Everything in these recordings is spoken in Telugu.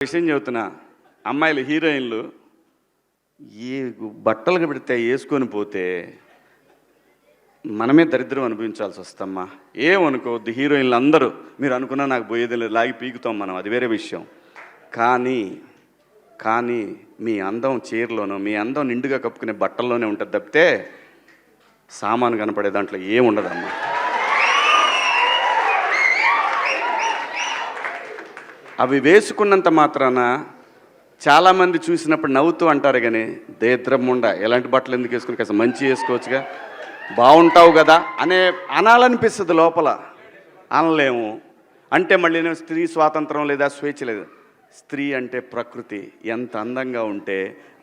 విషయం చెబుతున్నా, అమ్మాయిలు హీరోయిన్లు ఏ బట్టలు పెడితే వేసుకొని పోతే మనమే దరిద్రం అనిపించాల్సి వస్తమ్మా. ఏమనుకోవద్దు, హీరోయిన్లు అందరూ మీరు అనుకున్నా నాకు పోయేది లేదు, లాగి పీకుతాం మనం, అది వేరే విషయం. కానీ మీ అందం చీరలోనో మీ అందం నిండుగా కప్పుకునే బట్టల్లోనే ఉంటుంది తప్పితే సామాను కనపడే దాంట్లో ఏముండదమ్మా. అవి వేసుకున్నంత మాత్రాన చాలామంది చూసినప్పుడు నవ్వుతూ అంటారు, కానీ దేద్రముండ ఎలాంటి బట్టలు ఎందుకు వేసుకుని కాస్త మంచి వేసుకోవచ్చుగా, బాగుంటావు కదా అనాలనిపిస్తుంది లోపల, అనలేము. అంటే మళ్ళీ స్త్రీ స్వాతంత్రం లేదా స్వేచ్ఛ లేదు. స్త్రీ అంటే ప్రకృతి, ఎంత అందంగా ఉంటే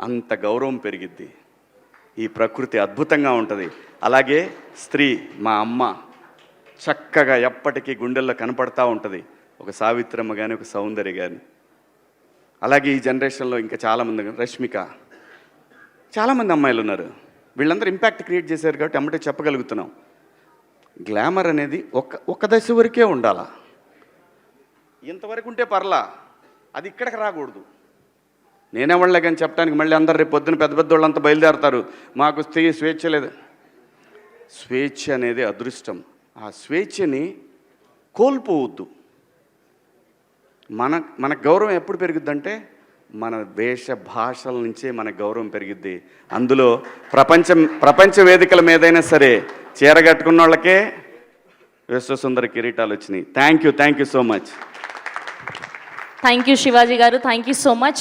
అంత గౌరవం పెరిగిద్ది. ఈ ప్రకృతి అద్భుతంగా ఉంటుంది. అలాగే స్త్రీ మా అమ్మ చక్కగా ఎప్పటికీ గుండెల్లో కనపడతా ఉంటుంది, ఒక సావిత్రమ్మ కానీ ఒక సౌందర్య కానీ. అలాగే ఈ జనరేషన్లో ఇంకా చాలామంది, రష్మిక, చాలామంది అమ్మాయిలు ఉన్నారు. వీళ్ళందరూ ఇంపాక్ట్ క్రియేట్ చేశారు కాబట్టి అమ్మటే చెప్పగలుగుతున్నాం. గ్లామర్ అనేది ఒక దశ వరకే ఉండాలా, ఇంతవరకు ఉంటే పర్లా, అది ఇక్కడికి రాకూడదు. నేనేవాళ్ళే కానీ చెప్పడానికి మళ్ళీ అందరు రేపు పొద్దున పెద్ద పెద్ద వాళ్ళంతా బయలుదేరతారు, మాకు స్వేచ్ఛ లేదు. స్వేచ్ఛ అనేది అదృష్టం. ఆ స్వేచ్ఛని కోల్పోవద్దు. మన గౌరవం ఎప్పుడు పెరుగుద్దంటే మన వేష భాషల నుంచే మన గౌరవం పెరిగిద్ది. అందులో ప్రపంచ వేదికల మీదైనా సరే చీర కట్టుకున్న వాళ్ళకే విశ్వసుందర కిరీటాలు వచ్చినాయి. Thank you so much. Thank you Shivaji గారు, థ్యాంక్ యూ సో మచ్.